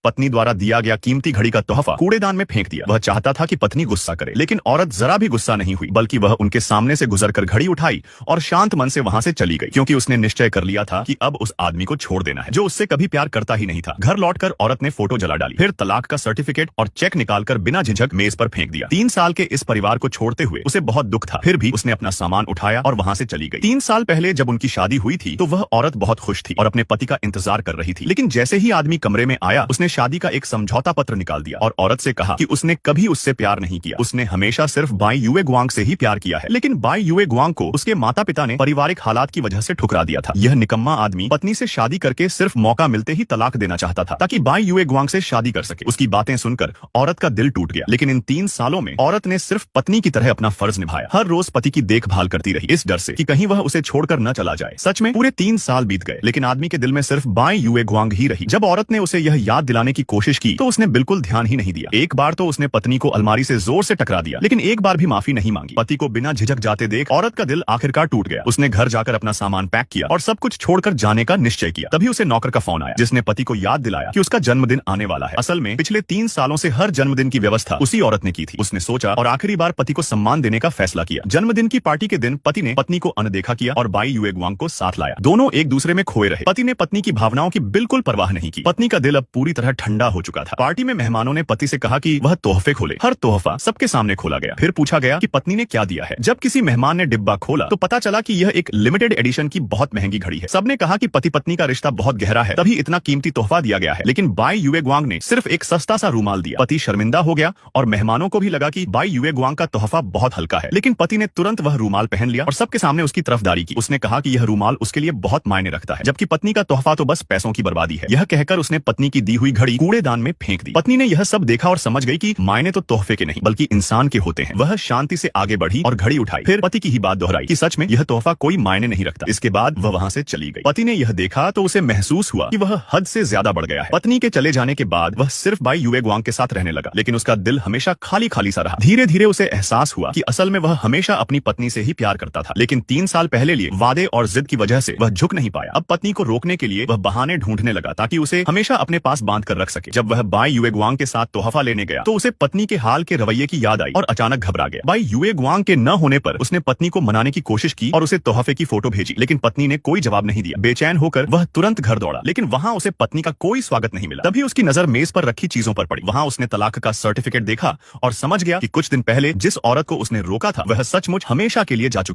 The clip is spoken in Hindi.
पत्नी द्वारा दिया गया कीमती घड़ी का तोहफा कूड़ेदान में फेंक दिया। वह चाहता था कि पत्नी गुस्सा करे, लेकिन औरत जरा भी गुस्सा नहीं हुई, बल्कि वह उनके सामने से गुजरकर घड़ी उठाई और शांत मन से वहां से चली गई, क्योंकि उसने निश्चय कर लिया था कि अब उस आदमी को छोड़ देना है जो उससे कभी प्यार करता ही नहीं था। घर लौटकर औरत ने फोटो जला डाली, फिर तलाक का सर्टिफिकेट और चेक निकालकर बिना झिझक मेज पर फेंक दिया। 3 साल के इस परिवार को छोड़ते हुए उसे बहुत दुख था, फिर भी उसने अपना सामान उठाया और वहां से चली गई। 3 साल पहले जब उनकी शादी हुई थी तो वह औरत बहुत खुश थी और अपने पति का इंतजार कर रही थी, लेकिन जैसे ही आदमी कमरे में आया उसने शादी का एक समझौता पत्र निकाल दिया और औरत से कहा कि उसने कभी उससे प्यार नहीं किया, उसने हमेशा सिर्फ बाई युए गुआंग से ही प्यार किया है। लेकिन बाई युए गुआंग को उसके माता पिता ने पारिवारिक हालात की वजह से ठुकरा दिया था। यह निकम्मा आदमी पत्नी से शादी करके सिर्फ मौका मिलते ही तलाक देना चाहता था ताकि बाई युए गुआंग से शादी कर सके। उसकी बातें सुनकर औरत का दिल टूट गया, लेकिन इन 3 सालों में औरत ने सिर्फ पत्नी की तरह अपना फर्ज निभाया। हर रोज पति की देखभाल करती रही, इस डर से कि कहीं वह उसे छोड़कर न चला जाए। सच में पूरे 3 साल बीत गए, लेकिन आदमी के दिल में सिर्फ बाई युए गुआंग ही रही। जब औरत ने उसे यह याद दिलाने की कोशिश की तो उसने बिल्कुल ध्यान ही नहीं दिया। एक बार तो उसने पत्नी को अलमारी से जोर से टकरा दिया, लेकिन एक बार भी माफी नहीं मांगी। पति को बिना झिझक जाते देख औरत का दिल आखिरकार टूट गया। उसने घर जाकर अपना सामान पैक किया और सब कुछ छोड़कर जाने का निश्चय किया। तभी उसे नौकर का फोन आया, जिसने पति को याद दिलाया कि उसका जन्मदिन आने वाला है। असल में पिछले 3 सालों से हर जन्मदिन की व्यवस्था उसी औरत ने की थी। उसने सोचा और आखिरी बार पति को सम्मान देने का फैसला किया। जन्मदिन की पार्टी के दिन पति ने पत्नी को अनदेखा किया और बाई युए गुआंग को साथ लाया। दोनों एक दूसरे में खोए रहे। पति ने पत्नी की भावनाओं की बिल्कुल परवाह नहीं की। पत्नी का दिल अब पूरी तरह ठंडा हो चुका था। पार्टी में मेहमानों ने पति से कहा कि वह तोहफे खोले। हर तोहफा सबके सामने खोला गया। फिर पूछा गया कि पत्नी ने क्या दिया है। जब किसी मेहमान ने डिब्बा खोला तो पता चला कि यह एक लिमिटेड एडिशन की बहुत महंगी घड़ी है। सबने कहा कि पति पत्नी का रिश्ता बहुत गहरा है, तभी इतना कीमती तोहफा दिया गया है। लेकिन बाई युए गुआंग ने सिर्फ एक सस्ता सा रूमाल दिया। पति शर्मिंदा हो गया और मेहमानों को भी लगा कि बाई युए गुआंग का तोहफा बहुत हल्का है। लेकिन पति ने तुरंत वह रूमाल पहन लिया और सबके सामने उसकी तरफदारी की। उसने कहा कि यह रूमाल उसके लिए बहुत मायने रखता है, जबकि पत्नी का तोहफा तो बस पैसों की बर्बादी है। यह कहकर उसने पत्नी की दी हुई घड़ी कूड़ेदान में फेंक दी। पत्नी ने यह सब देखा और समझ गई कि मायने तो तोहफे के नहीं बल्कि इंसान के होते हैं। वह शांति से आगे बढ़ी और घड़ी उठाई, फिर पति की ही बात दोहराई कि सच में यह तोहफा कोई मायने नहीं रखता। इसके बाद वह वहां से चली गई। पति ने यह देखा तो उसे महसूस हुआ कि वह हद से ज्यादा बढ़ गया है। पत्नी के चले जाने के बाद वह सिर्फ बाई युए गुआंग के साथ रहने लगा, लेकिन उसका दिल हमेशा खाली खाली सा रहा। धीरे धीरे उसे एहसास हुआ कि असल में वह हमेशा अपनी पत्नी से ही प्यार करता था, लेकिन 3 साल पहले लिए वादे और जिद की वजह से वह झुक नहीं पाया। अब पत्नी को रोकने के लिए वह बहाने ढूंढने लगा ताकि उसे हमेशा अपने पास बांध कर रख सके। जब वह बाई युए गुआंग के साथ तोहफा लेने गया तो उसे पत्नी के हाल के रवैये की याद आई और अचानक घबरा गया। बाई युए गुआंग के न होने पर उसने पत्नी को मनाने की कोशिश की और उसे तोहफे की फोटो भेजी, लेकिन पत्नी ने कोई जवाब नहीं दिया। बेचैन होकर वह तुरंत घर दौड़ा, लेकिन वहां उसे पत्नी का कोई स्वागत नहीं मिला। तभी उसकी नजर मेज पर रखी चीजों पर पड़ी। वहां उसने तलाक का सर्टिफिकेट देखा और समझ गया कि कुछ दिन पहले जिस औरत को उसने रोका था वह सचमुच हमेशा के लिए जा चुकी